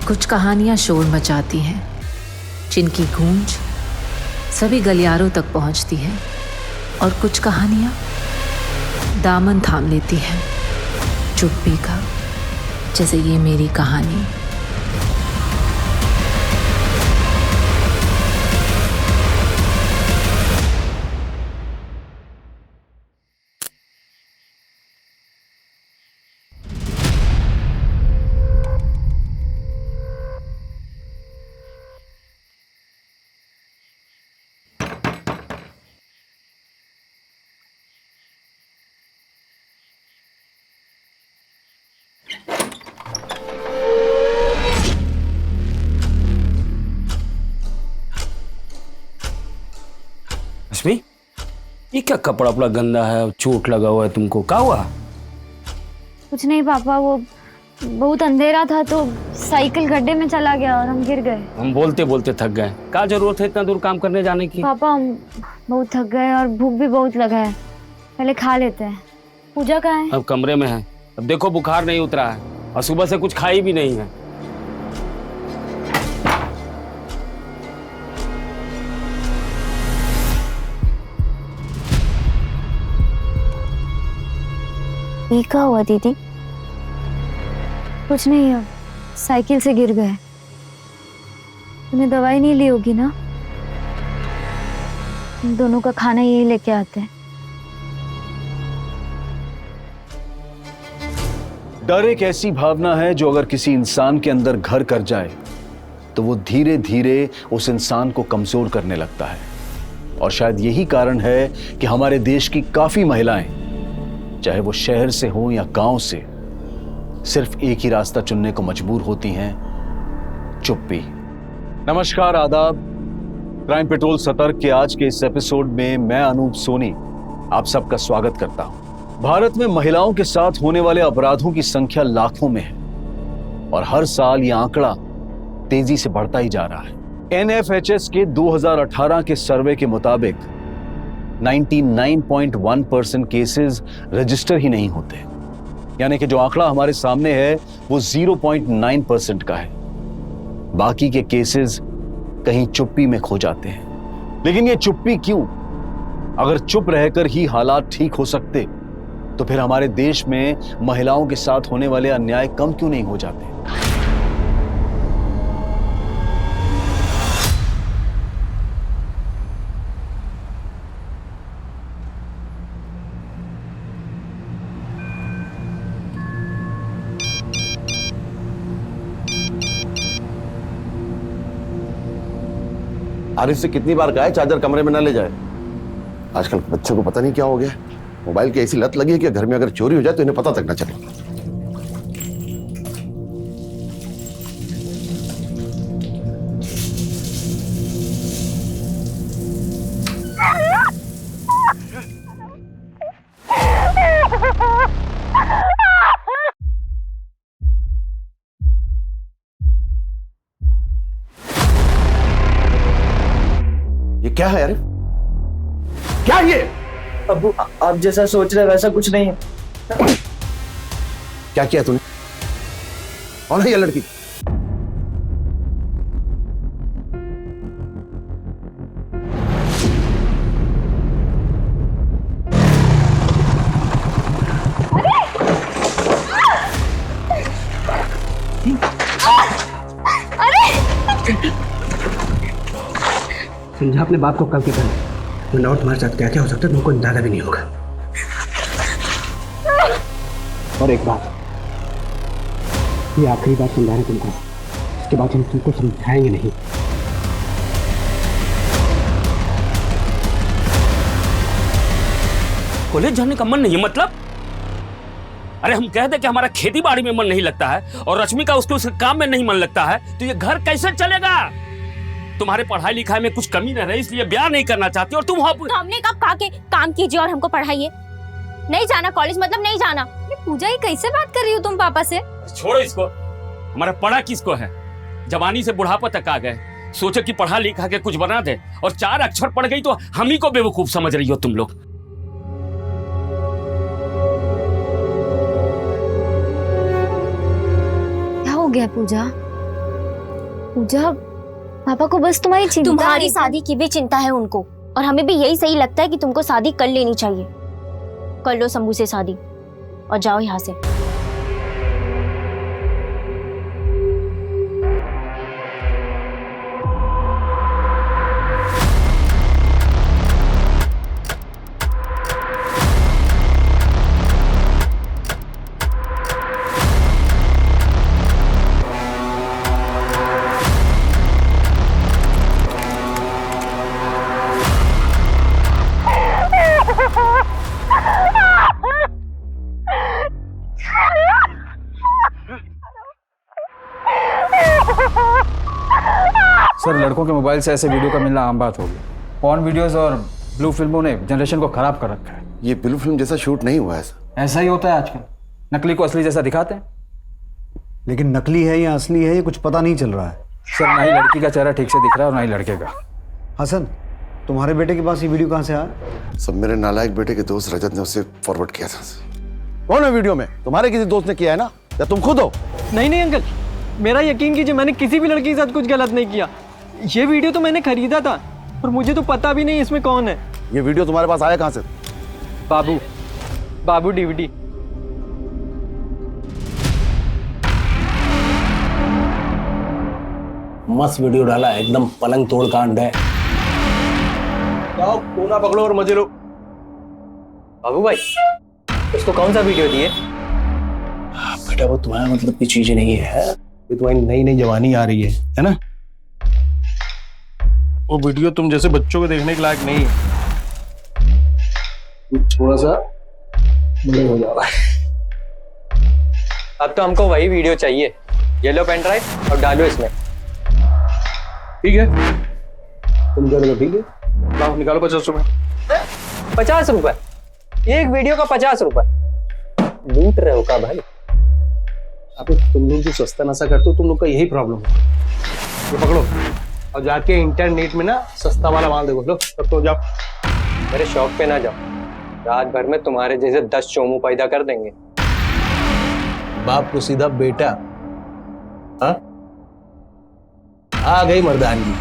कुछ कहानियां शोर मचाती हैं, जिनकी गूंज सभी गलियारों तक पहुंचती है, और कुछ कहानियां दामन थाम लेती हैं चुप्पी का, जैसे ये मेरी कहानी। रश्मि, ये क्या कपड़ा अपना गंदा है, चोट लगा हुआ है तुमको, क्या हुआ? कुछ नहीं पापा, वो बहुत अंधेरा था तो साइकिल गड्ढे में चला गया और हम गिर गए। हम बोलते बोलते थक गए। क्या जरूरत है इतना दूर काम करने जाने की? पापा हम बहुत थक गए और भूख भी बहुत लगा है, पहले खा लेते हैं। पूजा कहाँ है? अब कमरे में है। अब देखो बुखार नहीं उतरा है और सुबह से कुछ खाई भी नहीं है। ये क्या हुआ दीदी? कुछ नहीं है, साइकिल से गिर गए। तूने दवाई नहीं ली होगी ना? हम दोनों का खाना यही लेके आते हैं। डर एक ऐसी भावना है जो अगर किसी इंसान के अंदर घर कर जाए तो वो धीरे धीरे उस इंसान को कमजोर करने लगता है। और शायद यही कारण है कि हमारे देश की काफी महिलाएं, चाहे वो शहर से हो या गांव से, सिर्फ एक ही रास्ता चुनने को मजबूर होती हैं, चुप्पी। नमस्कार, आदाब। क्राइम पेट्रोल सतर्क के आज के इस एपिसोड में मैं अनूप सोनी आप सबका स्वागत करता हूं। भारत में महिलाओं के साथ होने वाले अपराधों की संख्या लाखों में है और हर साल यह आंकड़ा तेजी से बढ़ता ही जा रहा है। NFHS के 2018 के सर्वे के मुताबिक 99.1% केसेस रजिस्टर ही नहीं होते, यानी कि जो आंकड़ा हमारे सामने है वो 0.9% का है। बाकी के केसेस कहीं चुप्पी में खो जाते हैं। लेकिन ये चुप्पी क्यों? अगर चुप रहकर ही हालात ठीक हो सकते तो फिर हमारे देश में महिलाओं के साथ होने वाले अन्याय कम क्यों नहीं हो जाते? आरिफ से कितनी बार कहा है चार्जर कमरे में ना ले जाए। आजकल बच्चों को पता नहीं क्या हो गया, मोबाइल की ऐसी लत लगी है कि घर में अगर चोरी हो जाए तो इन्हें पता तक ना चले। ये क्या है आरिफ? क्या ये? अबू, आप जैसा सोच रहे वैसा कुछ नहीं है। क्या किया तूने? कौन है ये लड़की? समझा अपने बाप को कल के पहले, वरना तुम्हारे साथ क्या क्या हो सकता है तुमको अंदाजा भी नहीं होगा। और एक बात, ये आखिरी बात समझा रहे तुमको, इसके बाद हम तुमको समझाएंगे नहीं। कॉलेज जाने का मन नहीं है मतलब? अरे हम कहते कि हमारा खेती बाड़ी में मन नहीं लगता है और रश्मि का उसके उस काम में नहीं मन लगता है, तो ये घर कैसे चलेगा? तुम्हारे पढ़ाई लिखाई में कुछ कमी न रहे इसलिए ब्याह नहीं करना चाहती और तुम तो हमने कब कहा कि काम कीजिए और हमको पढ़ाइए? नहीं जाना कॉलेज मतलब नहीं जाना। पूजा, ये कैसे बात कर रही हो तुम पापा से? छोड़ो इसको, हमारा पढ़ा किसको है? जवानी से बुढ़ापा तक आ गए, सोचे कि पढ़ा लिखा के कुछ बना दे और 4 अक्षर पढ़ गई तो हम ही को बेवकूफ समझ रही हो तुम लोग। क्या हो गया पूजा? पूजा, पापा को बस तुम्हारी चिंता तुम्हारी है। शादी की भी चिंता है उनको, और हमें भी यही सही लगता है कि तुमको शादी कर लेनी चाहिए। कर लो शंभू से शादी और जाओ यहाँ से। सर, लड़कों के मोबाइल से ऐसे वीडियो का मिलना आम बात होगी। पॉर्न वीडियोस और ब्लू फिल्मों ने जनरेशन को खराब कर रखा है। ये ब्लू फिल्म जैसा शूट नहीं हुआ है सर। ऐसा ही होता है आजकल, नकली को असली जैसा दिखाते हैं। लेकिन नकली है या असली है ये कुछ पता नहीं चल रहा है। सर, ना ही लड़की का चेहरा ठीक से दिख रहा है और ना ही लड़के का। हसन, तुम्हारे बेटे के पास ये वीडियो कहाँ से आया? सब मेरे नालायक बेटे के दोस्त रजत ने उसे फॉरवर्ड किया था। कौन है वीडियो में? तुम्हारे किसी दोस्त ने किया है ना, या तुम खुद हो? नहीं अंकल, मेरा यकीन कीजिए, मैंने किसी भी लड़की के साथ कुछ गलत नहीं किया। ये वीडियो तो मैंने खरीदा था और मुझे तो पता भी नहीं इसमें कौन है। ये वीडियो तुम्हारे पास आया कहाँ से? बाबू डीवीडी। मस्त वीडियो डाला, एकदम पलंग तोड़ कांड है। जाओ कोना पकड़ो और मजे लो। बाबू भाई, उसको कौन सा वीडियो दिए? बेटा वो तुम्हारा मतलब की चीज नहीं है, ये तुम्हारी नई नई जवानी आ रही है ना? वो वीडियो तुम जैसे बच्चों को देखने के लायक नहीं है। थोड़ा सा बड़े हो जाओ। अब तो हमको वही वीडियो चाहिए, येलो पेन ड्राइव, और डालो इसमें। ठीक है, तुम कह रहे हो ठीक है, लाओ निकालो 50 रुपए। 50 रुपए? एक वीडियो का 50 रुपए? लूट रहे हो का भाई? अबे तुम लोग जो सस्ता नशा करते हो, तुम लोग का यही प्रॉब्लम है। ये पकड़ो और जाके इंटरनेट में ना सस्ता वाला माल देखो। लो तब तो जाओ। मेरे शौक पे ना जाओ, रात भर में तुम्हारे जैसे 10 चोमू पैदा कर देंगे। बाप को सीधा बेटा। हाँ, आ गई मर्दानगी।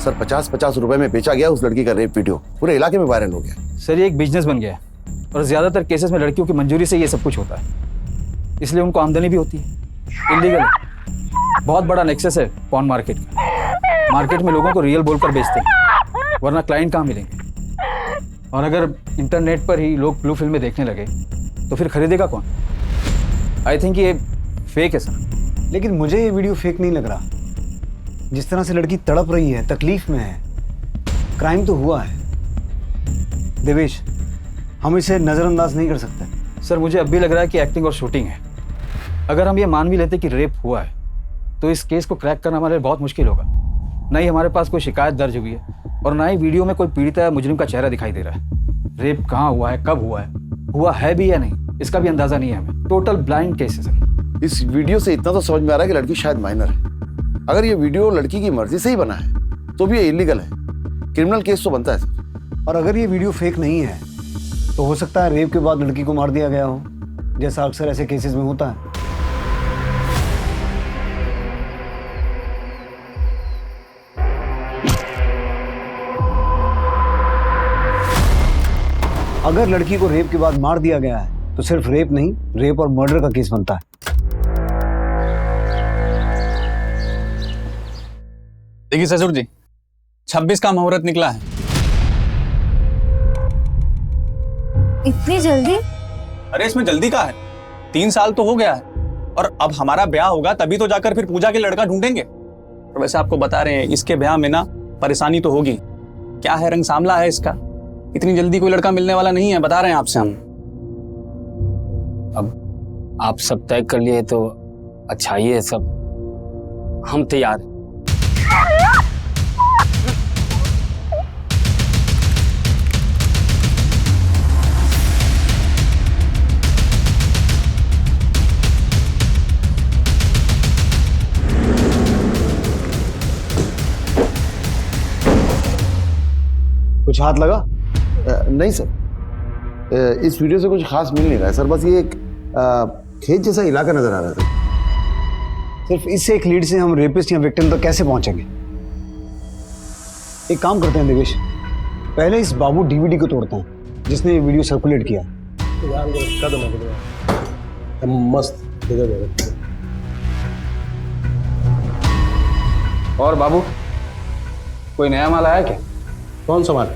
सर 50-50 रुपए में बेचा गया उस लड़की का रेप वीडियो, पूरे इलाके में वायरल हो गया। सर, ये एक बिजनेस बन गया है और ज्यादातर केसेस में लड़कियों की मंजूरी से ये सब कुछ होता है, इसलिए उनको आमदनी भी होती है। इलीगल है, बहुत बड़ा नेक्सस है पॉर्न मार्केट का। मार्केट में लोगों को रियल बोलकर बेचते हैं, वरना क्लाइंट कहाँ मिलेंगे। और अगर इंटरनेट पर ही लोग ब्लू फिल्में देखने लगे तो फिर खरीदेगा कौन? आई थिंक ये फेक है सर। लेकिन मुझे ये वीडियो फेक नहीं लग रहा। जिस तरह से लड़की तड़प रही है, तकलीफ में है, क्राइम तो हुआ है। देवेश, हम इसे नज़रअंदाज नहीं कर सकते। सर, मुझे अब भी लग रहा है कि एक्टिंग और शूटिंग है। अगर हम ये मान भी लेते कि रेप हुआ है तो इस केस को क्रैक करना हमारे लिए बहुत मुश्किल होगा। ना ही हमारे पास कोई शिकायत दर्ज हुई है और ना ही वीडियो में कोई पीड़ित या मुजरिम का चेहरा दिखाई दे रहा है। रेप कहाँ हुआ है, कब हुआ है भी या नहीं, इसका भी अंदाजा नहीं है हमें। टोटल ब्लाइंड केसेस है। इस वीडियो से इतना तो समझ में आ रहा है कि लड़की शायद माइनर है। अगर ये वीडियो लड़की की मर्जी से ही बना है तो भी ये इलीगल है, क्रिमिनल केस तो बनता है सर। और अगर ये वीडियो फेक नहीं है तो हो सकता है रेप के बाद लड़की को मार दिया गया हो, जैसा अक्सर ऐसे केसेस में होता है। अगर लड़की को रेप के बाद मार दिया गया है तो सिर्फ रेप नहीं, रेप और मर्डर का केस बनता है। देखिए ससुर जी, 26 का मुहूर्त निकला है। इतनी जल्दी? अरे इसमें जल्दी का है, 3 साल तो हो गया है और अब हमारा ब्याह होगा तभी तो जाकर फिर पूजा के लड़का ढूंढेंगे। और वैसे आपको बता रहे हैं, इसके ब्याह में ना परेशानी तो होगी। क्या है, रंग सांवला है इसका, इतनी जल्दी कोई लड़का मिलने वाला नहीं है, बता रहे हैं आपसे हम। अब आप सब तय कर लिए तो अच्छा ही है सब, हम तैयार हैं। कुछ हाथ लगा? नहीं सर, इस वीडियो से कुछ खास मिल नहीं रहा है सर। बस ये एक खेत जैसा इलाका नजर आ रहा था। सिर्फ इससे एक लीड से हम रेपिस्ट या विक्टिम तक कैसे पहुंचेंगे? एक काम करते हैं देवेश, पहले इस बाबू डीवीडी को तोड़ते हैं जिसने ये वीडियो सर्कुलेट किया। मस्त दे दो। और बाबू, कोई नया माल आया क्या? कौन सा माल?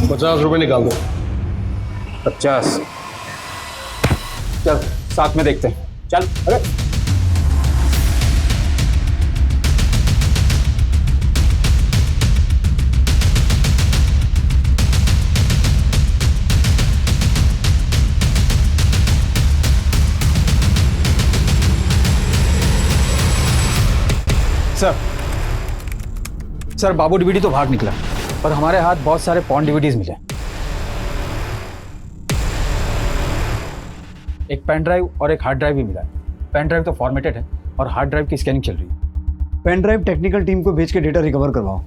₹50 निकाल दो। 50। चल साथ में देखते हैं। चल। अरे सर बाबू डीवीडी तो भाग निकला, पर हमारे हाथ बहुत सारे पॉन डीवीडीज मिले। एक पेन ड्राइव और एक हार्ड ड्राइव भी मिला है। पेन ड्राइव तो फॉर्मेटेड है और हार्ड ड्राइव की स्कैनिंग चल रही है। पेन ड्राइव टेक्निकल टीम को भेज के डेटा रिकवर करवाओ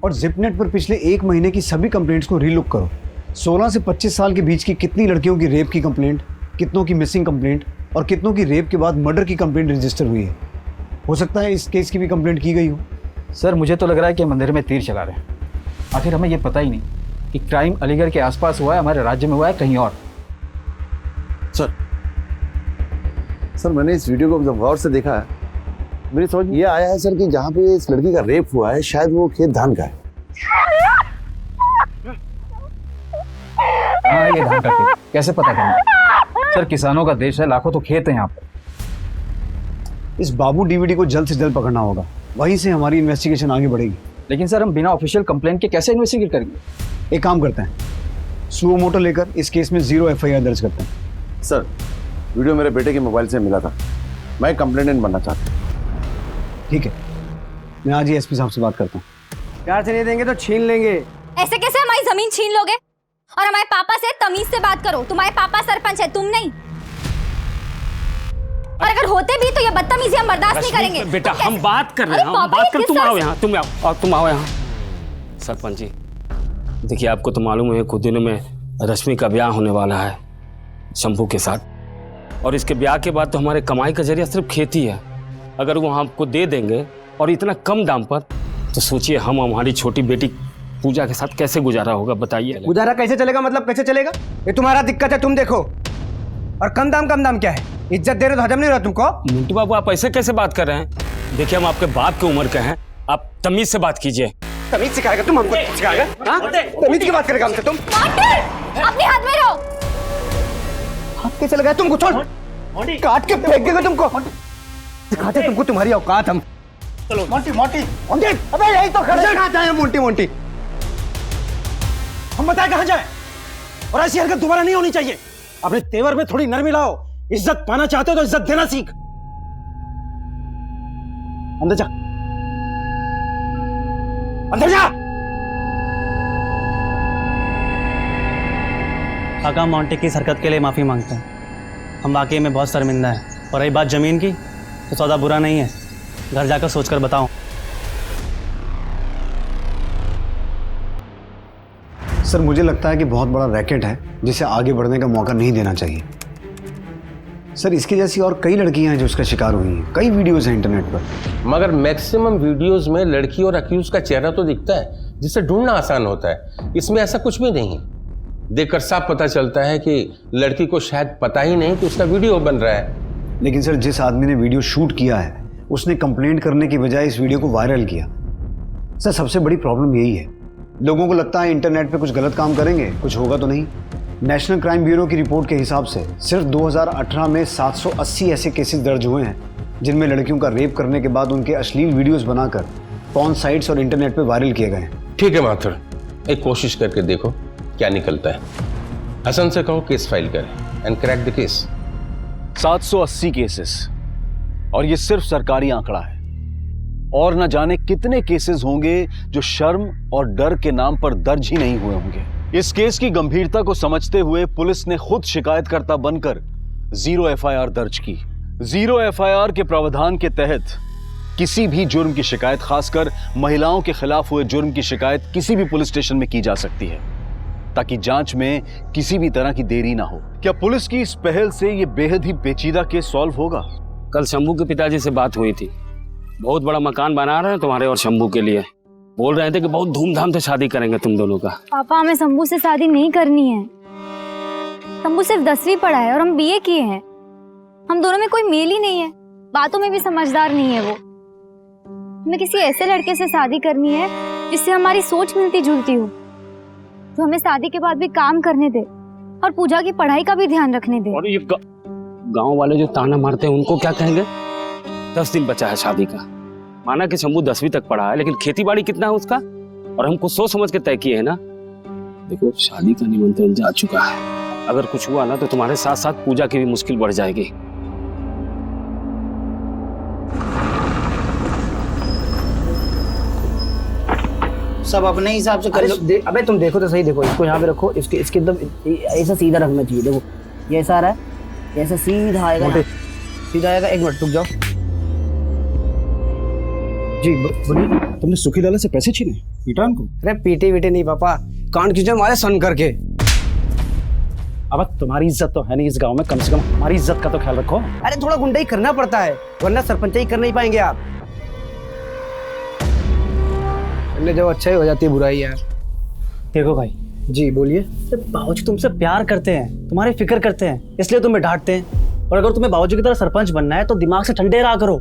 और जिपनेट पर पिछले 1 महीने की सभी कंप्लेंट्स को रीलुक करो। 16 से 25 साल के बीच की कितनी लड़कियों की रेप की कंप्लेंट, कितनों की मिसिंग कंप्लेंट और कितनों की रेप के बाद मर्डर की कंप्लेंट रजिस्टर हुई है। हो सकता है इस केस की भी कंप्लेंट की गई हो। सर मुझे तो लग रहा है कि मंदिर में तीर चला रहे हैं। आखिर हमें यह पता ही नहीं कि क्राइम अलीगढ़ के आसपास हुआ है, हमारे राज्य में हुआ है, कहीं और। सर मैंने इस वीडियो को जब गौर से देखा है, मेरी समझ में ये आया है सर कि जहाँ पे इस लड़की का रेप हुआ है शायद वो खेत धान का है। हाँ ये धान का खेत, कैसे पता करेंगे? सर किसानों का देश है, लाखों तो खेत हैं यहाँ पर। इस बाबू डीवीडी को जल्द से जल्द पकड़ना होगा, वहीं से हमारी इन्वेस्टिगेशन आगे बढ़ेगी। लेकिन सर हम बिना ऑफिशियल कंप्लेंट के कैसे इन्वेस्टिगेट करेंगे? एक काम करते हैं, सुओ मोटो लेकर इस केस में 0 FIR दर्ज करते हैं। सर वीडियो मेरे बेटे के मोबाइल से मिला था, मैं कंप्लेनेंट बनना चाहता हूँ। ठीक है, मैं आज ही एसपी साहब से बात करता हूँ। प्यार से नहीं देंगे तो छीन लेंगे। ऐसे कैसे हमारी जमीन छीन लोगे? और हमारे पापा से तमीज से बात करो, तुम्हारे पापा सरपंच है, तुम नहीं। और अगर होते भी तो ये बदतमीजी हम बर्दाश्त नहीं करेंगे। बेटा हम बात कर रहे हैं, हम बात कर। तुम आओ यहाँ, तुम आओ यहाँ। सरपंच जी देखिए, आपको तो मालूम है कुछ दिनों में रश्मि का ब्याह होने वाला है शंभू के साथ, और इसके ब्याह के बाद तो हमारे कमाई का जरिया सिर्फ खेती है। अगर वो हमको दे देंगे और इतना कम दाम पर, तो सोचिए हम हमारी छोटी बेटी पूजा के साथ कैसे गुजारा होगा, बताइए। गुजारा कैसे चलेगा? मतलब कैसे चलेगा? ये तुम्हारा दिक्कत है, तुम देखो। और कम दाम क्या है? इज्जत दे रहे तो हजम नहीं रहा तुमको? मिंटू बाबू आप ऐसे कैसे बात कर रहे हैं? देखिए हम आपके बाप की उम्र के हैं, आप तमीज से बात कीजिए। तमीज सिखाएगा तुम हमको? सिखाएगा? तमीज की बात करेगा हमसे तुम? अपने हाथ में रहो। हाथ कैसे लगाया तुमको? छोड़, काट के फेंक देगा तुमको। दिखाते तुमको तुम्हारी औकात हम। चलो मोंटी मोंटी मोंटी, अबे यही तो खर्चा खाता है मोंटी मोंटी। हम बताए कहाँ जाए? और ऐसी हरकत दोबारा नहीं होनी चाहिए। अपने तेवर में थोड़ी नरमी लाओ। इज्जत पाना चाहते हो तो इज्जत देना सीख। अंदर जा, अंदर जा। काका मोंटी की इस हरकत के लिए माफी मांगते हैं। हम वाकई में बहुत शर्मिंदा हैं। और रही बात जमीन की, तो सौदा बुरा नहीं है, घर जाकर सोचकर बताओ। सर मुझे लगता है कि बहुत बड़ा रैकेट है जिसे आगे बढ़ने का मौका नहीं देना चाहिए। सर इसकी जैसी और कई लड़कियां हैं जो इसका शिकार हुई हैं, कई वीडियोस हैं इंटरनेट पर। मगर मैक्सिमम वीडियोस में लड़की और अक्यूज का चेहरा तो दिखता है, जिसे ढूंढना आसान होता है। इसमें ऐसा कुछ भी नहीं है। देखकर साफ पता चलता है कि लड़की को शायद पता ही नहीं कि उसका वीडियो बन रहा है। लेकिन सर जिस आदमी ने वीडियो शूट किया है उसने कंप्लेंट करने की बजाय इस वीडियो को वायरल किया। सर सबसे बड़ी प्रॉब्लम यही है, लोगों को लगता है इंटरनेट पे कुछ गलत काम करेंगे कुछ होगा तो नहीं। नेशनल क्राइम ब्यूरो की रिपोर्ट के हिसाब से सिर्फ 2018 में 780 ऐसे केसेस दर्ज हुए हैं जिनमें लड़कियों का रेप करने के बाद उनके अश्लील वीडियोस बनाकर पॉर्न साइट्स और इंटरनेट पे वायरल किए गए हैं। ठीक है माथुर, एक कोशिश करके देखो क्या निकलता है। हसन से कहो केस फाइल करें and crack the case. 780 cases, और ये सिर्फ सरकारी आंकड़ा है, और न जाने कितने केसेस होंगे जो शर्म और डर के नाम पर दर्ज ही नहीं हुए होंगे। इस केस की गंभीरता को समझते हुए पुलिस ने खुद शिकायतकर्ता बनकर 0 FIR दर्ज की। 0 FIR के प्रावधान के तहत किसी भी जुर्म की शिकायत, खासकर महिलाओं के खिलाफ हुए जुर्म की शिकायत किसी भी पुलिस स्टेशन में की जा सकती है, ताकि जांच में किसी भी तरह की देरी ना हो। क्या पुलिस की इस पहल से ये बेहद ही पेचीदा केस सॉल्व होगा? कल शंभू के पिताजी से बात हुई थी, बहुत बड़ा मकान बना रहे हैं तुम्हारे और शंभू के लिए। बोल रहे थे कि बहुत धूमधाम से शादी करेंगे तुम दोनों का। पापा हमें शंभू से शादी नहीं करनी है। शंभू सिर्फ 10वीं पढ़ा है और हम BA किए हैं। हम दोनों में कोई मेल ही नहीं है, बातों में भी समझदार नहीं है वो। हमें किसी ऐसे लड़के से शादी करनी है जिससे हमारी सोच मिलती जुलती हो, जो हमें शादी के बाद भी काम करने दे और पूजा की पढ़ाई का भी ध्यान रखने दे। और ये गांव वाले जो ताना मारते हैं उनको क्या कहेंगे? 10 दिन बचा है शादी का। माना कि शंभू 10वीं तक पढ़ा है, लेकिन खेती बाड़ी कितना है उसका, और हमको सोच समझ के तय किए है ना। देखो शादी का निमंत्रण जा चुका है, अगर कुछ हुआ ना तो तुम्हारे साथ साथ पूजा की भी मुश्किल बढ़ जाएगी। सब अपने हिसाब से कर लो। अबे तुम देखो तो सही, देखो इसको यहाँ पे रखो, इसके इसके एकदम ऐसा सीधा रखना चाहिए। देखो ये ऐसा आ रहा है, ये ऐसा सीधा आएगा, सीधा आएगा। एक मिनट रुक जाओ जी, बोलिए। तुमने सुखी लाला से पैसे छीने, पीटा उनको? अरे पीटे वीटे नहीं पापा, कान खींचे हमारे सन करके। अब तुम्हारी इज्जत तो है नहीं इस गांव में, कम से कम हमारी इज्जत का तो ख्याल रखो। अरे थोड़ा गुंडाई करना पड़ता है, वरना सरपंचाई कर नहीं पाएंगे आप। जब अच्छा ही हो जाती है बुराई यार। देखो भाई जी बोलिए। बाबूजी तुमसे प्यार करते हैं, तुम्हारी फिक्र करते हैं, इसलिए तुम्हें डांटते हैं। और अगर तुम्हें बाबूजी की तरह सरपंच बनना है तो दिमाग से ठंडे रहा करो।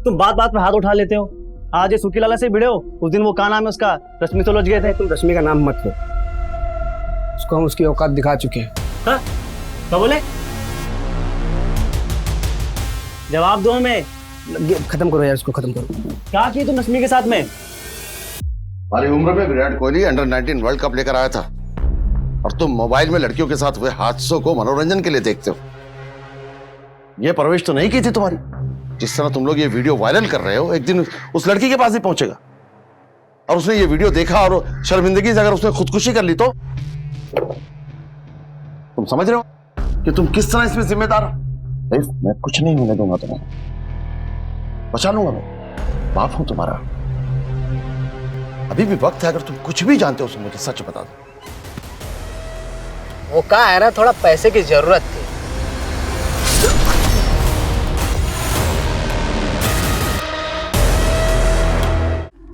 तुम बात बात पे हाथ उठा लेते हो। आज ये सुखी लाला से भिड़े हो, उस दिन वो क्या नाम है उसका, रश्मि से उलझ गए थे। तुम रश्मि का नाम मत लो, उसको हम उसकी औकात दिखा चुके हैं। क्या बोले? जवाब दो हमें। खत्म करो यार, इसको खत्म करो। क्या किए तुम रश्मि के साथ में? हमारी उम्र में Virat Kohli under 19 world cup लेकर आया था, और तुम मोबाइल में लड़कियों के साथ हुए हादसों को मनोरंजन के लिए देखते हो। यह परवरिश तो नहीं की थी तुम्हारी। जिस तरह तुम लोग ये वीडियो वायरल कर रहे हो, एक दिन उस लड़की के पास ही पहुंचेगा, और उसने ये वीडियो देखा और शर्मिंदगी से अगर उसने खुदकुशी कर ली तो तुम समझ रहे हो कि तुम किस तरह इसमें जिम्मेदार हो। मैं कुछ नहीं होने दूंगा तुम्हें, बचा लूंगा, मैं बाप हूं तुम्हारा। अभी भी वक्त है, अगर तुम कुछ भी जानते हो तो मुझे सच बता दो। वो क्या है ना, थोड़ा पैसे की जरूरत थी।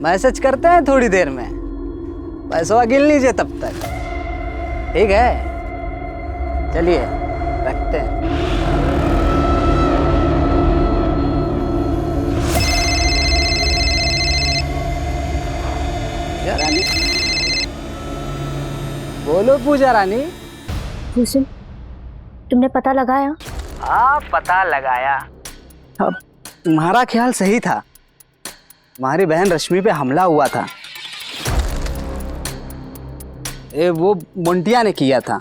मैसेज करते हैं थोड़ी देर में, पैसा गिन लीजिए तब तक। ठीक है चलिए रखते हैं। पूजा रानी, बोलो पूजा रानी। भूषण तुमने पता लगाया? हाँ पता लगाया। अब तुम्हारा ख्याल सही था, हमारी बहन रश्मि पे हमला हुआ था। वो मुंटिया ने किया था।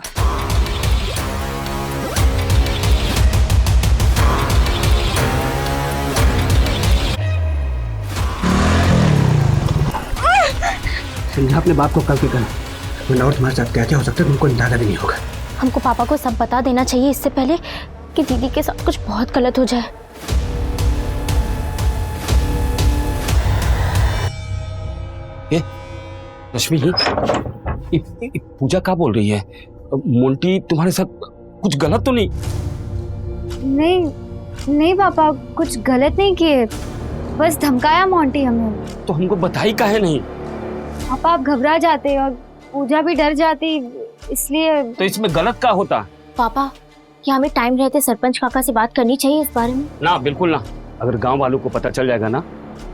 समझा अपने बाप को कल के कल, वरना और तुम्हारे साथ क्या क्या हो सकता है तुमको अंदाजा भी नहीं होगा। हमको पापा को सब बता देना चाहिए इससे पहले कि दीदी के साथ कुछ बहुत गलत हो जाए। रश्मि पूजा क्या बोल रही है? मोंटी तुम्हारे साथ कुछ गलत तो नहीं? नहीं पापा, कुछ गलत नहीं किए, बस धमकाया मोंटी हमें। तो हमको बताई काहे नहीं? पापा आप घबरा जाते और पूजा भी डर जाती, इसलिए। तो इसमें गलत क्या होता? पापा क्या हमें टाइम रहते सरपंच काका से बात करनी चाहिए इस बारे में? ना बिल्कुल ना। अगर गांव वालों को पता चल जाएगा ना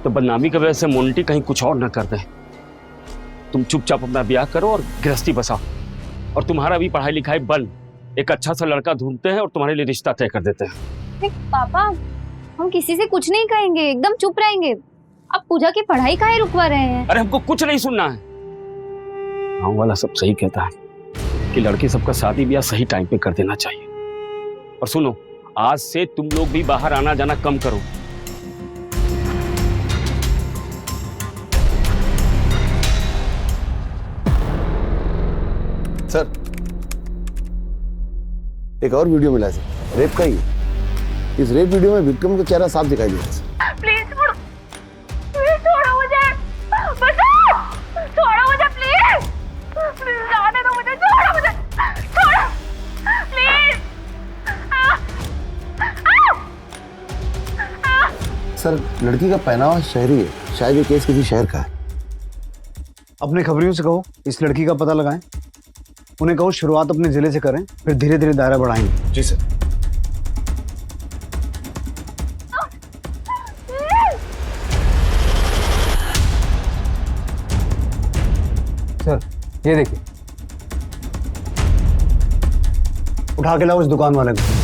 तो बदनामी की वजह से मोंटी कहीं कुछ और ना कर दे। तुम चुपचाप अपना ब्याह करो और गृहस्थी बसाओ, और तुम्हारा भी पढ़ाई लिखाई बंद, एक अच्छा सा लड़का ढूंढते हैं और तुम्हारे लिए रिश्ता तय कर देते हैं। पापा हम किसी से कुछ नहीं कहेंगे, एकदम चुप रहेंगे। आप पूजा की पढ़ाई काहे रुकवा रहे हैं? अरे हमको कुछ नहीं सुनना है। गाँव वाला सब सही कहता है कि लड़की सबका शादी ब्याह सही टाइम पे कर देना चाहिए। और सुनो, आज से तुम लोग भी बाहर आना जाना कम करो। सर एक और वीडियो मिला है सर, रेप का ही। इस रेप वीडियो में विक्रम का चेहरा साफ दिखाई दे रहा है। प्लीज सर लड़की का पहनावा शहरी है, शायद ये केस किसी शहर का है। अपने खबरियों से कहो इस लड़की का पता लगाएं, उन्हें कहो शुरुआत अपने जिले से करें, फिर धीरे धीरे दायरा बढ़ाएंगे। जी सर। सर ये देखिए, उठा के लाओ उस दुकान वाले को।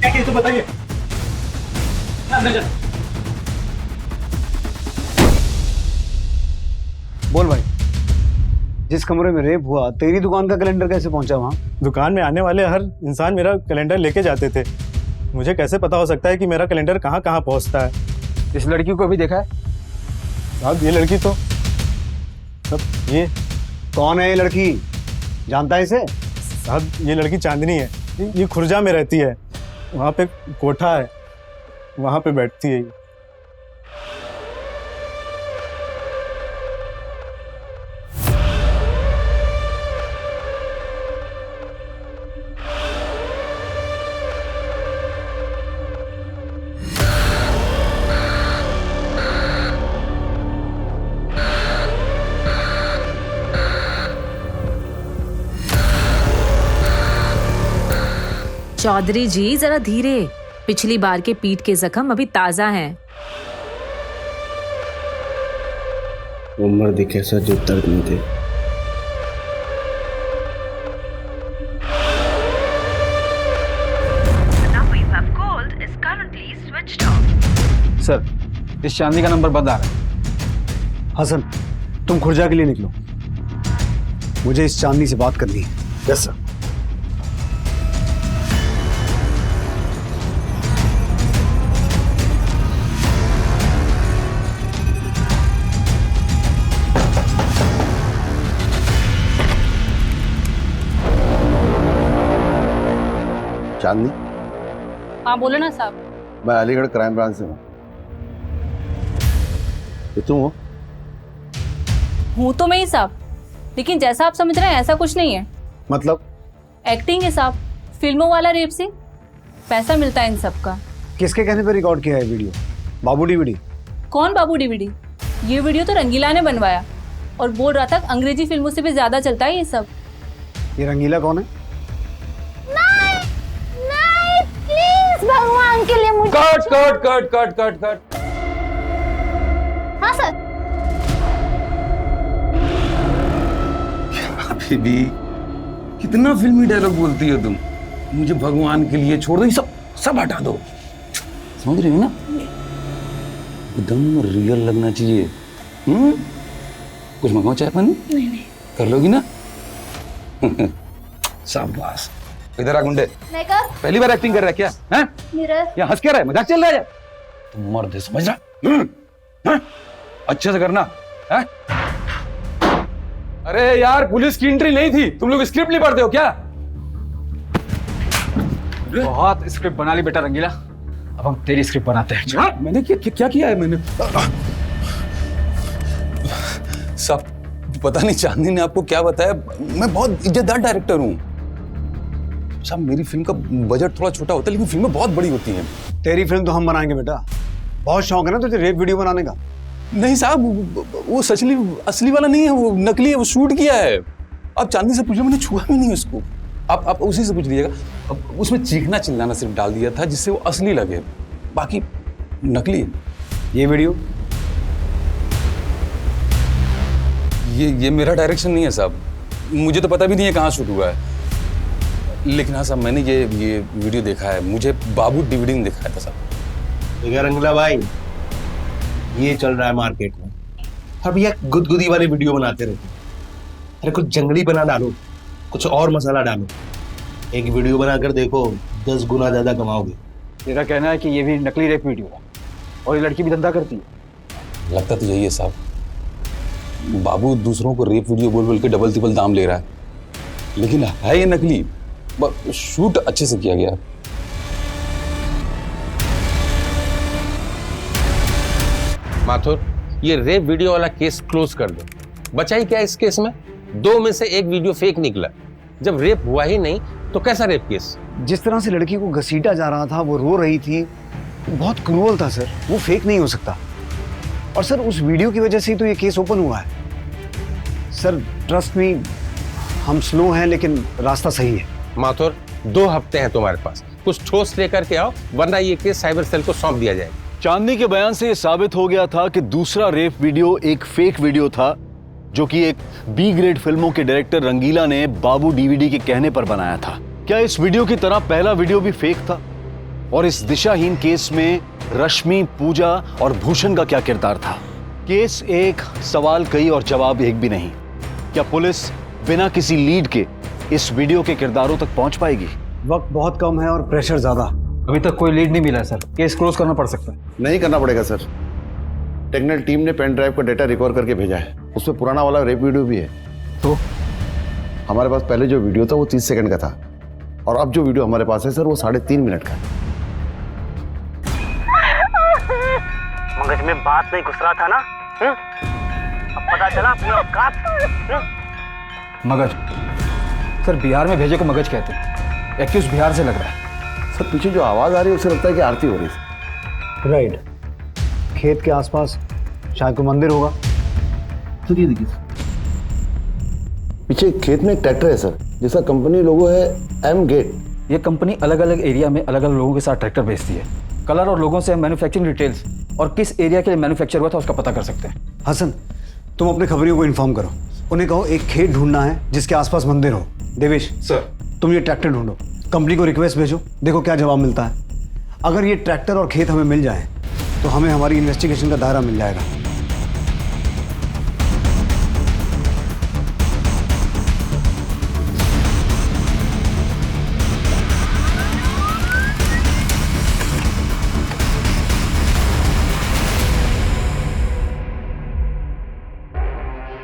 क्या तो बताइए। बोल भाई, जिस कमरे में रेप हुआ तेरी दुकान का कैलेंडर कैसे पहुंचा वहां? दुकान में आने वाले हर इंसान मेरा कैलेंडर लेके जाते थे, मुझे कैसे पता हो सकता है कि मेरा कैलेंडर कहाँ कहाँ पहुंचता है? इस लड़की को अभी देखा है? साहब ये लड़की तो ये कौन है ये लड़की, जानता है इसे? साहब ये लड़की चांदनी है, ये खुर्जा में रहती है, वहाँ पे कोठा है, वहाँ पे बैठती है। चौधरी जी जरा धीरे, पिछली बार के पीठ के जख्म अभी ताजा हैं। उम्र दिखे सर जो दर्द में थे। सर इस चांदी का नंबर बंद आ रहा है। हसन तुम खुर्जा के लिए निकलो, मुझे इस चांदनी से बात करनी है। Yes sir. चांदनी? हाँ बोलो ना साहब। मैं अलीगढ़ क्राइम ब्रांच से हूँ। ये तुम हो? हूँ तो मैं ही साहब, लेकिन जैसा आप समझ रहे हैं ऐसा कुछ नहीं है। मतलब? एक्टिंग है साहब, फिल्मों वाला रेप सिंह, पैसा मिलता है इन सब का। किसके कहने पर रिकॉर्ड किया है वीडियो? बाबू डीवीडी? कौन बाबू डीवीडी? ये वीडियो तो रंगीला ने बनवाया और बोल रहा था अंग्रेजी फिल्मों से भी ज्यादा चलता है ये सब। ये रंगीला कौन है? भगवान के लिए मुझे cut cut cut cut cut cut. हाँ सर। बेबी कितना फिल्मी डायलॉग बोलती हो तुम। मुझे भगवान के लिए छोड़ दो, ये सब हटा दो। समझ रही हो ना? एकदम रियल लगना चाहिए। कुछ मंगाओ चाय पानी? नहीं। कर लोगी ना? शाबाश। इधर आ गुंडे। मेकअप? पहली बार एक्टिंग कर रहा है क्या? हैं? मिरर? यहाँ हंस क्या रहा है? मजाक चल रहा है? तुम मर्द है, समझ रहा? अच्छे से करना है? अरे यार पुलिस की एंट्री नहीं थी, तुम लोग स्क्रिप्ट नहीं पढ़ते हो क्या? बहुत स्क्रिप्ट बना ली बेटा रंगीला, अब हम तेरी स्क्रिप्ट बनाते हैं। मैंने क्या किया है मैंने? सब पता नहीं चांदनी ने आपको क्या बताया, मैं बहुत इज्जतदार डायरेक्टर हूँ। साहब मेरी फिल्म का बजट थोड़ा छोटा होता है लेकिन फिल्में बहुत बड़ी होती हैं। तेरी फिल्म तो हम बनाएंगे बेटा, बहुत शौक है ना तुझे रेप वीडियो बनाने का? नहीं साहब वो सचली असली वाला नहीं है, वो नकली है, वो शूट किया है। आप चांदनी से पूछिए, मैंने छुआ भी नहीं उसको। आप उसी से पूछ लीजिएगा। अब उसमें चीखना चिल्लाना सिर्फ डाल दिया था जिससे वो असली लगे, बाकी नकली है। ये वीडियो? ये मेरा डायरेक्शन नहीं है साहब, मुझे तो पता भी नहीं है कहाँ शूट हुआ है। लेकिन हाँ साहब मैंने ये वीडियो देखा है, मुझे बाबू डीवीडी ने दिखाया था साहब। देखा रंगला भाई, ये चल रहा है मार्केट में। अब भैया गुदगुदी वाली वीडियो बनाते रहते, अरे कुछ जंगली बना डालो, कुछ और मसाला डालो, एक वीडियो बनाकर देखो 10 गुना ज्यादा कमाओगे। तेरा कहना है कि ये भी नकली रेप वीडियो है और ये लड़की भी धंधा करती है? लगता तो यही है साहब। बाबू दूसरों को रेप वीडियो बोल बोल के डबल तिबल दाम ले रहा है, लेकिन है ये नकली, शूट अच्छे से किया गया। माथुर ये रेप वीडियो वाला केस क्लोज कर दो। बचा ही क्या इस केस में? 2 में से 1 वीडियो फेक निकला। जब रेप हुआ ही नहीं तो कैसा रेप केस? जिस तरह से लड़की को घसीटा जा रहा था, वो रो रही थी, बहुत क्रूअल था सर। वो फेक नहीं हो सकता। और सर उस वीडियो की वजह से ही तो ये केस ओपन हुआ है। सर ट्रस्ट मी, हम स्लो हैं लेकिन रास्ता सही है। माथुर, 2 हफ्ते हैं तुम्हारे पास, कुछ ठोस लेकर के आओ, वरना ये केस साइबर सेल को सौंप दिया जाएगा। चांदनी के बयान से यह साबित हो गया था कि दूसरा रेप वीडियो एक फेक वीडियो था, जो कि एक बी ग्रेड फिल्मों के डायरेक्टर रंगीला ने बाबू डीवीडी के कहने पर बनाया था। क्या इस वीडियो की तरह पहला वीडियो भी फेक था? और इस दिशाहीन केस में रश्मि, पूजा और भूषण का क्या किरदार था? केस एक, सवाल कई और जवाब एक भी नहीं। क्या पुलिस बिना किसी लीड के इस वीडियो के किरदारों तक पहुंच पाएगी? वक्त बहुत कम है और प्रेशर ज्यादा। अभी तक कोई लीड नहीं मिला है सर। केस क्लोज करना पड़ सकता है। नहीं करना पड़ेगा सर। टेक्निकल टीम ने पेन ड्राइव का डेटा रिकवर करके भेजा है, उसमें पुराना वाला रेप वीडियो भी है। तो हमारे पास पहले जो वीडियो था वो 30 सेकंड का था, और अब जो वीडियो हमारे पास है सर वो 3.5 मिनट का है। मगज में बात नहीं घुस रहा था ना? अब पता चला अपनी औकात। मगज? सर बिहार में भेजे को मगज कहते हैं। एक्यूज बिहार से लग रहा है। सर पीछे जो आवाज आ रही है उससे लगता है कि आरती हो रही है। राइट। खेत के आसपास शायद कोई मंदिर होगा। तो ये देखिए पीछे खेत में एक ट्रैक्टर है सर, जिसका कंपनी लोगो है एम गेट। ये कंपनी अलग अलग एरिया में अलग अलग लोगों के साथ ट्रैक्टर भेजती है। कलर और लोगों से हम मैन्युफैक्चरिंग डिटेल्स और किस एरिया के लिए मैन्युफैक्चर हुआ था उसका पता कर सकते हैं। हसन, तुम अपने खबरियों को इन्फॉर्म करो। उन्हें कहो एक खेत ढूंढना है जिसके आसपास मंदिर हो। देवेश सर, तुम ये ट्रैक्टर ढूंढो, कंपनी को रिक्वेस्ट भेजो, देखो क्या जवाब मिलता है। अगर ये ट्रैक्टर और खेत हमें मिल जाए तो हमें हमारी इन्वेस्टिगेशन का दायरा मिल जाएगा।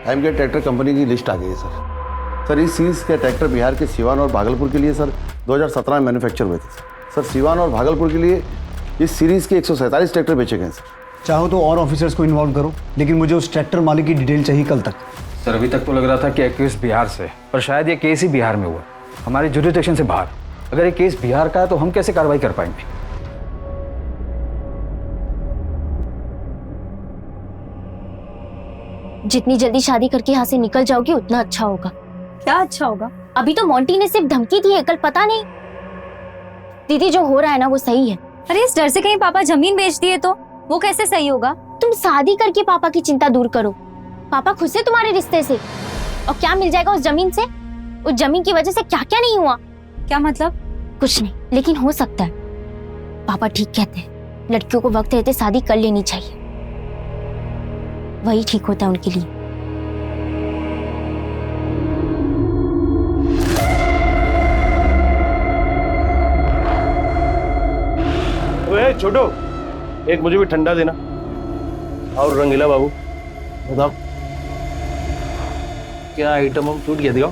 एमगे ट्रैक्टर कंपनी की लिस्ट आ गई है सर। सर इस सीरीज के ट्रैक्टर बिहार के सिवान और भागलपुर के लिए सर 2017 में मैन्युफैक्चर हुए थे सर। सिवान और भागलपुर के लिए इस सीरीज के 147 ट्रैक्टर बेचे गए सर। चाहो तो और ऑफिसर्स को इन्वॉल्व करो, लेकिन मुझे उस ट्रैक्टर मालिक की डिटेल चाहिए कल तक। सर अभी तक तो लग रहा था कि एक्यूज बिहार से, पर शायद ये केस ही बिहार में हुआ, हमारे जुरिडिक्शन से बाहर। अगर ये केस बिहार का है तो हम कैसे कार्रवाई कर पाएंगे? जितनी जल्दी शादी करके यहाँ से निकल जाओगी उतना अच्छा होगा। क्या अच्छा होगा? अभी तो मोंटी ने सिर्फ धमकी दी है, कल पता नहीं। दीदी जो हो रहा है ना वो सही है। अरे इस डर से कहीं पापा जमीन बेच दिए तो वो कैसे सही होगा? तुम शादी करके पापा की चिंता दूर करो। पापा खुश है तुम्हारे रिश्ते से, और क्या मिल जाएगा उस जमीन से? उस जमीन की वजह से क्या क्या नहीं हुआ। क्या मतलब? कुछ नहीं, लेकिन हो सकता है। पापा ठीक कहते हैं, लड़कियों को वक्त रहते शादी कर लेनी चाहिए, वही ठीक होता है उनके लिए। ओए छोटो, एक मुझे भी ठंडा देना। और रंगीला बाबू बताओ क्या आइटम हम शूट किया? दिखाओ।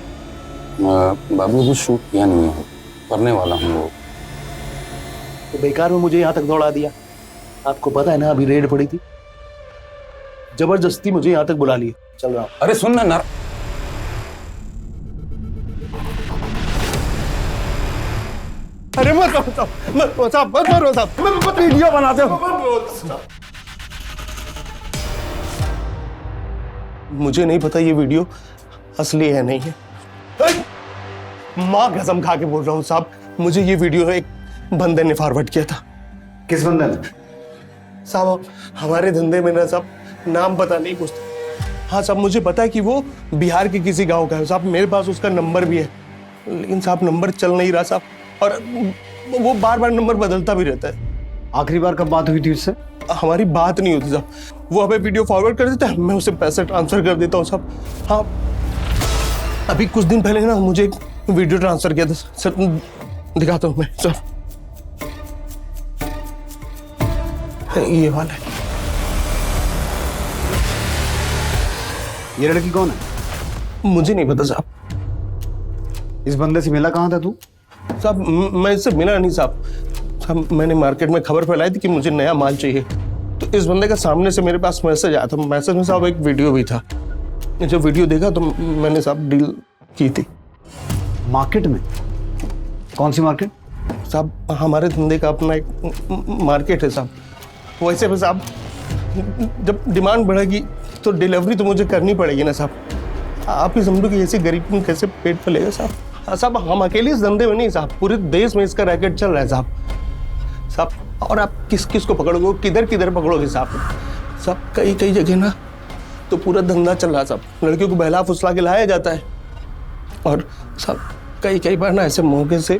बाबू कुछ शूट किया नहीं है, करने वाला हूँ वो। तो बेकार में मुझे यहाँ तक दौड़ा दिया। आपको पता है ना अभी रेड पड़ी थी, जबरदस्ती मुझे यहाँ तक बुला लिया। चल रहा। अरे सुन ना अरे मत मारो साहब, मत वीडियो बनाते हो। मुझे नहीं पता ये वीडियो असली है नहीं है। माँ कसम खा के बोल रहा हूँ साहब, मुझे ये वीडियो एक बंदे ने फॉरवर्ड किया था। किस बंदे ने? साहब हमारे धंधे में ना साहब नाम पता नहीं पूछता। हाँ साहब मुझे पता है कि वो बिहार के किसी गांव का है साहब, मेरे पास उसका नंबर भी है, लेकिन साहब नंबर चल नहीं रहा साहब, और वो बार बार नंबर बदलता भी रहता है। आखिरी बार कब बात हुई थी उससे? हमारी बात नहीं होती साहब, वो हमें वीडियो फॉरवर्ड कर देता है, मैं उसे पैसे ट्रांसफर कर देता हूँ साहब। हाँ अभी कुछ दिन पहले ना मुझे एक वीडियो ट्रांसफर किया था सर, दिखाता हूँ मैं सर, ये वाला है। ये लड़की कौन है? मुझे नहीं पता साहब। इस बंदे से मिला कहाँ था तू? साहब मैं इससे मिला नहीं साहब। साहब मैंने मार्केट में खबर फैलाई थी कि मुझे नया माल चाहिए, तो इस बंदे का सामने से मेरे पास मैसेज आया था, मैसेज में साहब एक वीडियो भी था। जब वीडियो देखा तो मैंने साहब डील की थी। मार्केट में? कौन सी मार्केट? साहब हमारे धंधे का अपना एक मार्केट है साहब। वैसे भी साहब जब डिमांड बढ़ेगी तो डिलीवरी तो मुझे करनी पड़ेगी ना साहब। आप ही समझो कि ऐसी गरीब में कैसे पेट पलेगा साहब। हाँ साहब, हम अकेले इस धंधे में नहीं साहब, पूरे देश में इसका रैकेट चल रहा है साहब। और आप किस किस को पकड़ोगे, किधर किधर पकड़ोगे साहब। कई कई जगह ना तो पूरा धंधा चल रहा है साहब। लड़कियों को बहला फुसला के लाया जाता है और साहब कई बार ना ऐसे मौके से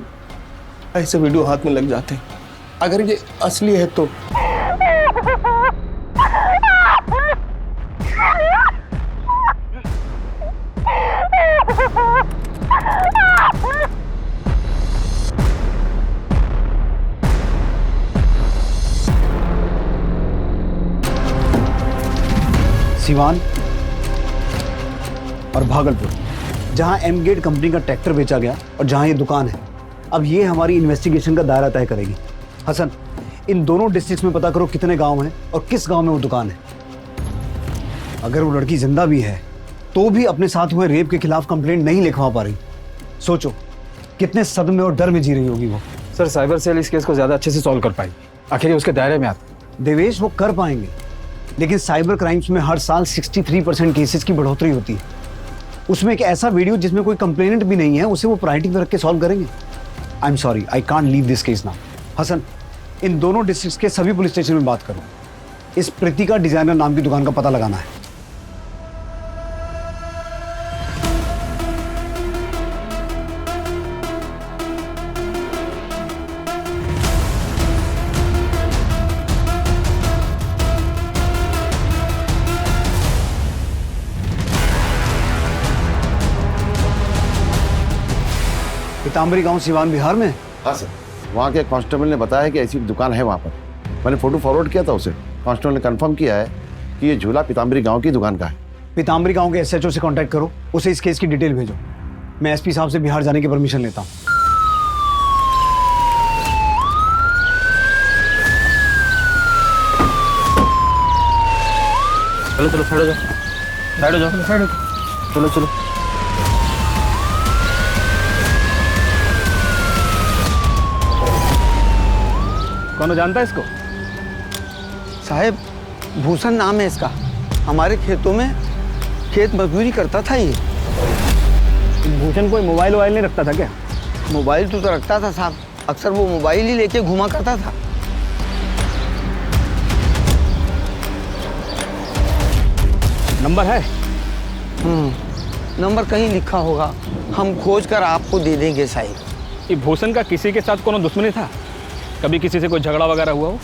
ऐसे वीडियो हाथ में लग जाते हैं। अगर ये असली है तो सिवान और भागलपुर, जहां एम गेट कंपनी का ट्रैक्टर बेचा गया और जहां ये दुकान है, अब ये हमारी इन्वेस्टिगेशन का दायरा तय करेगी। हसन, इन दोनों डिस्ट्रिक्ट्स में पता करो कितने गांव हैं और किस गांव में वो दुकान है। अगर वो लड़की जिंदा भी है तो भी अपने साथ हुए रेप के खिलाफ कंप्लेंट नहीं लिखवा पा रही। सोचो कितने सदमे और डर में जी रही होगी वो। सर, साइबर सेल इस केस को ज्यादा अच्छे से सॉल्व कर पाएगी, आखिर ये उसके दायरे में आता। देवेश, वो कर पाएंगे, लेकिन साइबर क्राइम्स में हर साल 63% केसेस की बढ़ोतरी होती है। उसमें एक ऐसा वीडियो जिसमें कोई कंप्लेनेंट भी नहीं है, उसे वो प्रायोरिटी में रख के सॉल्व करेंगे। I am sorry, I can't leave this case now. Hasan, इन दोनों डिस्ट्रिक्ट्स के सभी पुलिस स्टेशन में बात करो। इस प्रीतिका डिजाइनर नाम की दुकान का पता लगाना है। पीताम्बरी गांव सिवान बिहार में? हाँ सर, वहाँ के कांस्टेबल ने बताया कि ऐसी दुकान है वहाँ पर। मैंने फोटो फॉरवर्ड किया था उसे। कांस्टेबल ने कंफर्म किया है कि ये झूला पीताम्बरी गांव की दुकान का है। पीताम्बरी गांव के एसएचओ से कांटेक्ट करो, उसे इस केस की डिटेल भेजो। मैं एसपी साहब से बिहार जाने की परमिशन लेता हूँ। चलो चलो, साइड हो जाओ, साइड हो जाओ, साइड हो जाओ, चलो चलो। कौन जानता है इसको? साहब, भूषण नाम है इसका। हमारे खेतों में खेत मजदूरी करता था ये। भूषण कोई मोबाइल वोबाइल नहीं रखता था क्या? मोबाइल तो रखता था साहब, अक्सर वो मोबाइल ही लेके घुमा करता था। नंबर है? नंबर कहीं लिखा होगा, हम खोज कर आपको दे देंगे साहब। ये भूषण का किसी के साथ कोनो दुश्मनी था? कभी किसी से कोई झगड़ा वगैरह हुआ हो?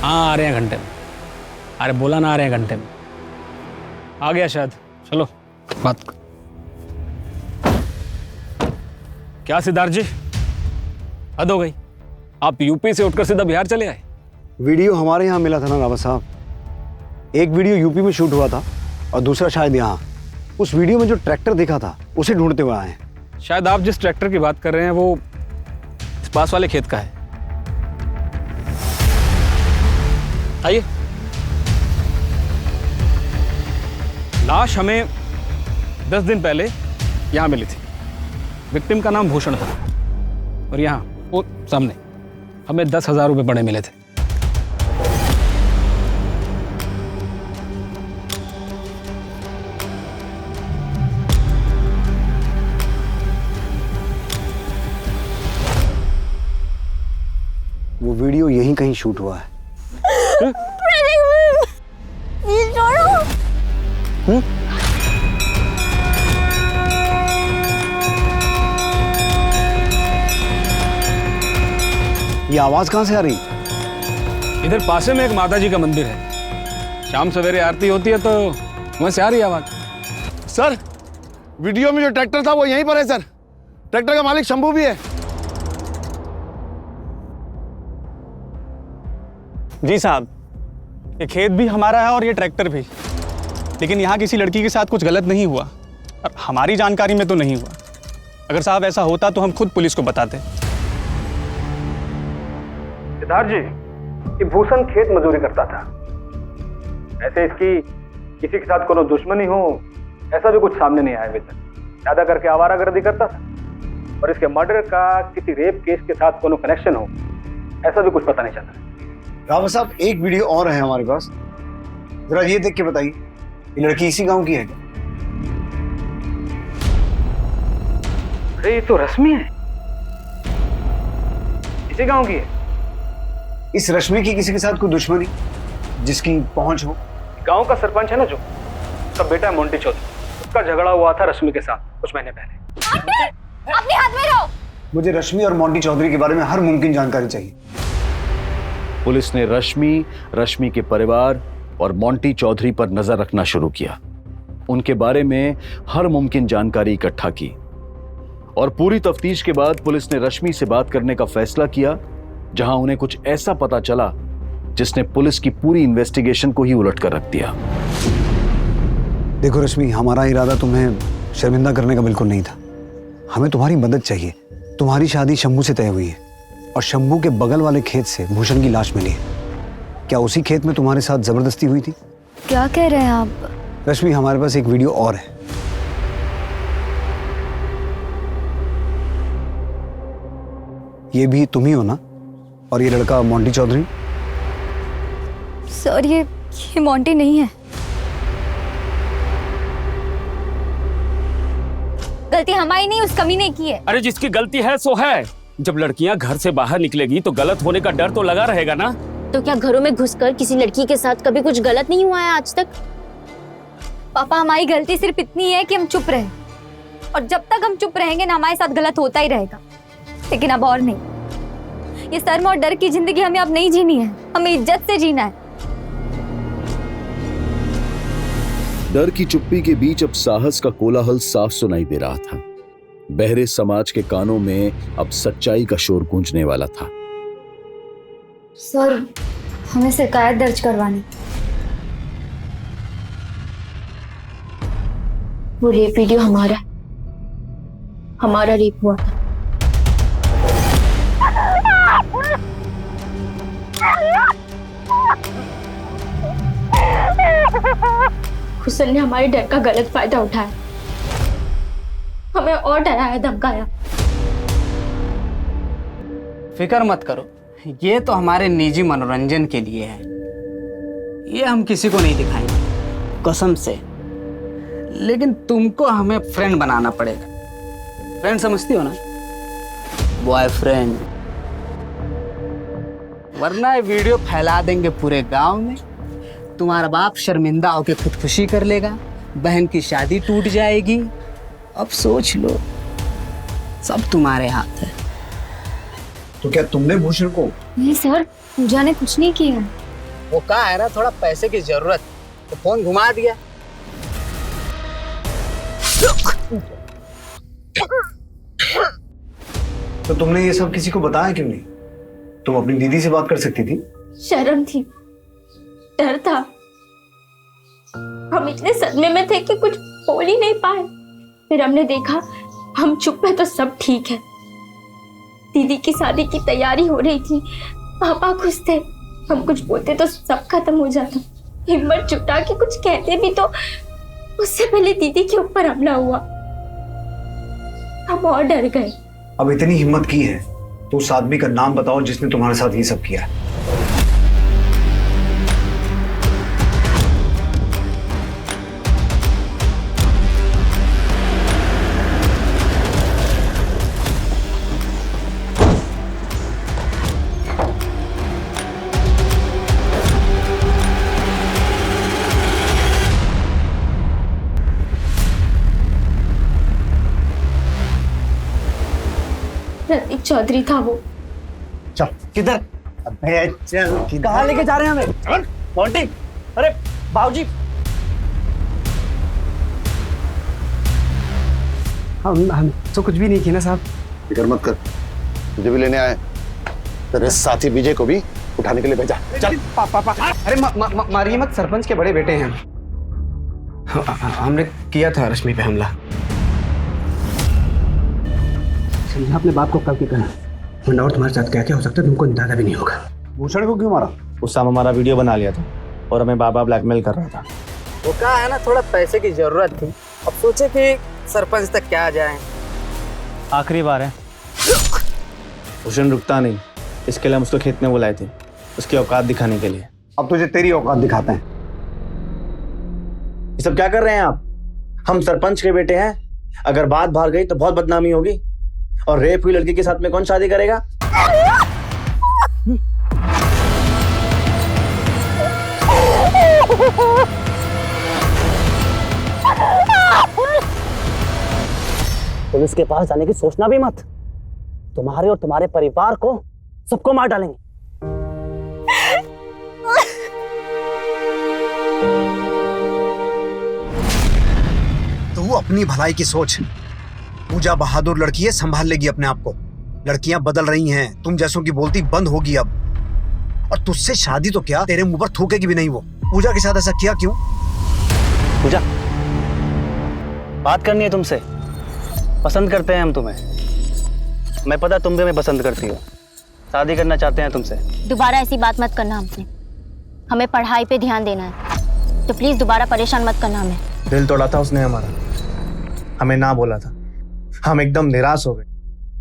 हाँ, आ रहे हैं घंटे में। अरे बोला ना, आ रहे हैं घंटे में। आ गया शायद। चलो बात। क्या सिद्धार्थ जी, हद हो गई। आप यूपी से उठकर सीधा बिहार चले आए। वीडियो हमारे यहाँ मिला था ना रावत साहब। एक वीडियो यूपी में शूट हुआ था और दूसरा शायद यहाँ। उस वीडियो में जो ट्रैक्टर देखा था उसे ढूंढते हुए आए हैं। शायद आप जिस ट्रैक्टर की बात कर रहे हैं वो इस पास वाले खेत का है। आइए। लाश हमें 10 दिन पहले यहाँ मिली थी। विक्टिम का नाम भूषण था और यहाँ वो सामने हमें 10,000 रुपये बड़े मिले थे। वो वीडियो यहीं कहीं शूट हुआ है। ये आवाज कहां से आ रही? इधर पासे में एक माता जी का मंदिर है। शाम सवेरे आरती होती है तो वहां से आ रही है आवाज। सर, वीडियो में जो ट्रैक्टर था वो यहीं पर है सर। ट्रैक्टर का मालिक शंभू भी है। जी साहब, ये खेत भी हमारा है और ये ट्रैक्टर भी, लेकिन यहाँ किसी लड़की के साथ कुछ गलत नहीं हुआ और हमारी जानकारी में तो नहीं हुआ। अगर साहब ऐसा होता तो हम खुद पुलिस को बताते। सिद्धार्थ जी, ये भूषण खेत मजदूरी करता था। ऐसे इसकी किसी के साथ कोनो दुश्मनी हो ऐसा भी कुछ सामने नहीं आया अभी तक। ज्यादा करके आवारागर्दी करता था और इसके मर्डर का किसी रेप केस के साथ कोनो कनेक्शन हो ऐसा भी कुछ पता नहीं चला। रावत साहब, एक वीडियो और है हमारे पास, जरा ये देख के बताइए, ये लड़की इसी गांव की है क्या? अरे ये तो रश्मि है, इसी गांव की है। इस रश्मि की किसी के साथ कोई दुश्मनी जिसकी पहुंच हो? गांव का सरपंच है ना जो, उसका बेटा है मोंटी चौधरी, उसका झगड़ा हुआ था रश्मि के साथ कुछ महीने पहले। अपने हाथ में रहो। मुझे रश्मि और मोंटी चौधरी के बारे में हर मुमकिन जानकारी चाहिए। पुलिस ने रश्मि के परिवार और मोंटी चौधरी पर नजर रखना शुरू किया। उनके बारे में हर मुमकिन जानकारी इकट्ठा की और पूरी तफ्तीश के बाद पुलिस ने रश्मि से बात करने का फैसला किया, जहां उन्हें कुछ ऐसा पता चला जिसने पुलिस की पूरी इन्वेस्टिगेशन को ही उलट कर रख दिया। देखो रश्मि, हमारा इरादा तुम्हें शर्मिंदा करने का बिल्कुल नहीं था। हमें तुम्हारी मदद चाहिए। तुम्हारी शादी शंभू से तय हुई है और शंभू के बगल वाले खेत से भूषण की लाश मिली है। क्या उसी खेत में तुम्हारे साथ जबरदस्ती हुई थी? क्या कह रहे हैं आप? रश्मि, हमारे पास एक वीडियो और है। ये भी तुम ही हो ना? और ये लड़का मोंटी चौधरी? सर ये मोंटी नहीं है। गलती हमारी नहीं, उस कमीने की है। अरे जिसकी गलती है सो है। जब लड़कियां घर से बाहर निकलेगी तो गलत होने का डर तो लगा रहेगा ना। तो क्या घरों में घुसकर किसी लड़की के साथ कभी कुछ गलत नहीं हुआ है आज तक? पापा, हमारी गलती सिर्फ इतनी है कि हम चुप रहे, और जब तक हम चुप रहेंगे ना हमारे साथ गलत होता ही रहेगा। लेकिन अब और नहीं, ये शर्म और डर की जिंदगी हमें अब नहीं जीनी है, हमें इज्जत से जीना है। डर की चुप्पी के बीच अब साहस का कोलाहल साफ सुनाई दे रहा था। बहरे समाज के कानों में अब सच्चाई का शोर गूंजने वाला था। सर, हमें शिकायत दर्ज करवानी। वो रेप वीडियो हमारा रेप हुआ था। हुसैन ने हमारे डर का गलत फायदा उठाया, हमें और डराया धमकाया। फिक्र मत करो, ये तो हमारे निजी मनोरंजन के लिए है। ये हम किसी को नहीं दिखाएंगे, कसम से। लेकिन तुमको हमें फ्रेंड बनाना पड़ेगा। फ्रेंड समझती हो ना? बॉयफ्रेंड। वरना ये वीडियो फैला देंगे पूरे गांव में, तुम्हारा बाप शर्मिंदा होकर खुदकुशी कर लेगा, बहन की शादी टूट जाएगी। अब सोच लो, सब तुम्हारे हाथ है। तो क्या तुमने भूषण को? नहीं सर, पूजा ने कुछ नहीं किया। वो कहा है ना, थोड़ा पैसे की जरूरत, तो फोन घुमा दिया। तो तुमने ये सब किसी को बताया क्यों नहीं? तुम अपनी दीदी से बात कर सकती थी। शर्म थी, डर था। हम इतने सदमे में थे कि कुछ बोल ही नहीं पाए। फिर हमने देखा हम चुप है तो सब ठीक है। दीदी की शादी की तैयारी हो रही थी, पापा खुश थे। हम कुछ बोलते तो सब खत्म हो जाता। हिम्मत जुटा के कुछ कहते भी तो उससे पहले दीदी के ऊपर हमला हुआ। हम और डर गए। अब इतनी हिम्मत की है तो उस आदमी का नाम बताओ जिसने तुम्हारे साथ ये सब किया है। प्रतीक चौधरी था वो। चल किधर? अबे चल, कहाँ लेके जा रहे हैं हमें? चल मोंटी, अरे बाबूजी। हम तो कुछ भी नहीं किया ना साहब। फिक्र मत कर, तुझे भी लेने आए, तेरे साथी विजय को भी उठाने के लिए भेजा। चल पापा अरे मारिए मत, सरपंच के बड़े बेटे हैं हमने किया था रश्मि पे हमला। समझा अपने बाप को कल की कहना, वरना और तुम्हारे साथ क्या क्या हो सकता है तुमको अंदाजा भी नहीं होगा। भूषण को क्यों मारा? उस समय हमारा वीडियो बना लिया था और हमें बाबा ब्लैकमेल कर रहा था। वो क्या है ना, थोड़ा पैसे की जरूरत थी, अब सोचे कि सरपंच तक क्या जाए। आखिरी बार है। भूषण रुकता नहीं, इसके लिए हम उसको खेत में बुलाए थे, उसकी औकात दिखाने के लिए। अब तुझे तेरी औकात दिखाते हैं। ये सब क्या कर रहे हैं आप? हम सरपंच के बेटे हैं, अगर बात बाहर गई तो बहुत बदनामी होगी, और रेप हुई लड़की के साथ में कौन शादी करेगा? पुलिस के पास जाने की सोचना भी मत, तुम्हारे और तुम्हारे परिवार को सबको मार डालेंगे। तू अपनी भलाई की सोच। पूजा बहादुर लड़की है, संभाल लेगी अपने आप को। लड़कियां बदल रही हैं, तुम जैसों की बोलती बंद होगी अब। और तुझसे शादी तो क्या, तेरे मुंह पर थूकेगी भी नहीं वो। पूजा के साथ ऐसा किया क्यों? पूजा, बात करनी है तुमसे। पसंद करते हैं हम तुम्हें, मैं पता तुम भी हमें पसंद करती हो, शादी करना चाहते हैं तुमसे। दोबारा ऐसी बात मत करना हमसे, हमें पढ़ाई पे ध्यान देना है, तो प्लीज दोबारा परेशान मत करना हमें। दिल तोड़ा था उसने हमारा, हमें ना बोला था, हम एकदम निराश हो गए।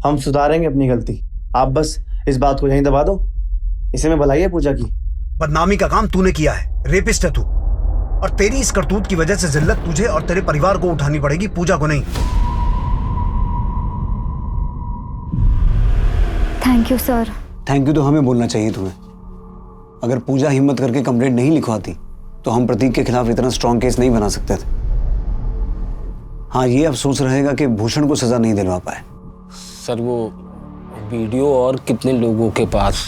हम सुधारेंगे अपनी गलती, आप बस इस बात को यहीं दबा दो। इसे में भलाई है पूजा की। बदनामी का काम तूने किया है, रेपिस्ट है तू, और तेरी इस करतूत की वजह से जिल्लत तुझे और तेरे परिवार को उठानी पड़ेगी, पूजा को नहीं। Thank you sir. Thank you तो हमें बोलना चाहिए तुम्हें। अगर पूजा हिम्मत करके कंप्लेंट नहीं लिखवाती तो हम प्रतीक के खिलाफ इतना स्ट्रॉन्ग केस नहीं बना सकते थे। हाँ, ये अफसोस रहेगा कि भूषण को सजा नहीं दिलवा पाए। सर वो वीडियो और कितने लोगों के पास?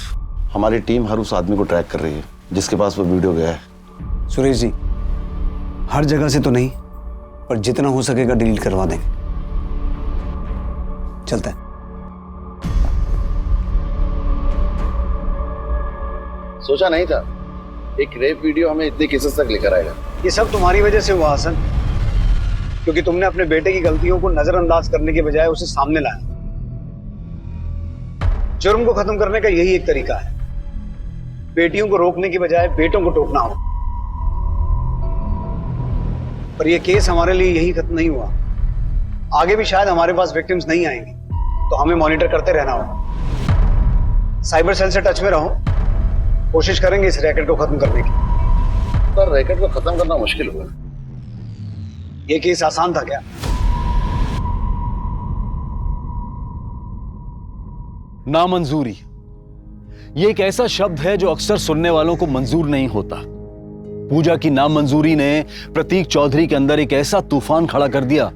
हमारी टीम हर उस आदमी को ट्रैक कर रही है जिसके पास वो वीडियो गया है। सुरेश जी, हर जगह से तो नहीं, पर जितना हो सकेगा डिलीट करवा देंगे। चलता है। सोचा नहीं था एक रेप वीडियो हमें इतने केसेस तक लेकर आएगा। ये सब तुम्हारी वजह से हुआ हसन, क्योंकि तुमने अपने बेटे की गलतियों को नजरअंदाज करने के बजाय उसे सामने लाया। जुर्म को खत्म करने का यही एक तरीका है, बेटियों को रोकने की बजाय बेटों को टोकना हो। पर यह केस हमारे लिए यही खत्म नहीं हुआ, आगे भी शायद हमारे पास विक्टिम्स नहीं आएंगे, तो हमें मॉनिटर करते रहना होगा। साइबर सेल से टच में रहो, कोशिश करेंगे इस रैकेट को खत्म करने की। पर रैकेट को खत्म करना मुश्किल होगा। ये केस आसान था क्या? नामंजूरी, ये एक ऐसा शब्द है जो अक्सर सुनने वालों को मंजूर नहीं होता। पूजा की नामंजूरी ने प्रतीक चौधरी के अंदर एक ऐसा तूफान खड़ा कर दिया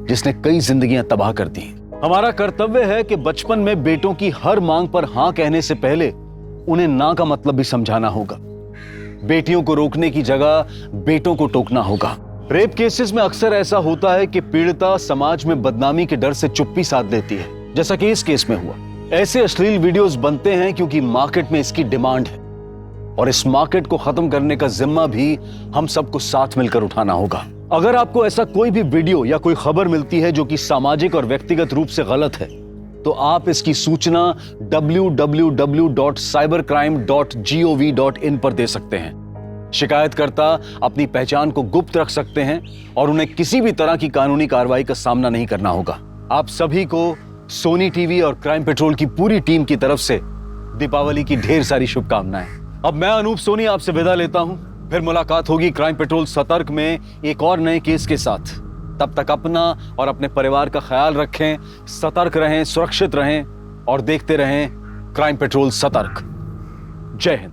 जिसने कई जिंदगियां तबाह कर दी। हमारा कर्तव्य है कि बचपन में बेटों की हर मांग पर हां कहने से पहले उन्हें ना का मतलब भी समझाना होगा। बेटियों को रोकने की जगह बेटों को टोकना होगा। रेप केसेस में अक्सर ऐसा होता है कि पीड़िता समाज में बदनामी के डर से चुप्पी साध लेती है, जैसा कि इस केस में हुआ। ऐसे अश्लील वीडियोस बनते हैं क्योंकि मार्केट में इसकी डिमांड है, और इस मार्केट को खत्म करने का जिम्मा भी हम सबको साथ मिलकर उठाना होगा। अगर आपको ऐसा कोई भी वीडियो या कोई खबर मिलती है जो कि सामाजिक और व्यक्तिगत रूप से गलत है, तो आप इसकी सूचना www.cybercrime.gov.in पर दे सकते हैं। शिकायतकर्ता अपनी पहचान को गुप्त रख सकते हैं और उन्हें किसी भी तरह की कानूनी कार्रवाई का सामना नहीं करना होगा। आप सभी को सोनी टीवी और क्राइम पेट्रोल की पूरी टीम की तरफ से दीपावली की ढेर सारी शुभकामनाएं। अब मैं अनूप सोनी आपसे विदा लेता हूं, फिर मुलाकात होगी क्राइम पेट्रोल सतर्क में एक और नए केस के साथ। तब तक अपना और अपने परिवार का ख्याल रखें, सतर्क रहें, सुरक्षित रहें और देखते रहें क्राइम पेट्रोल सतर्क। जय हिंद।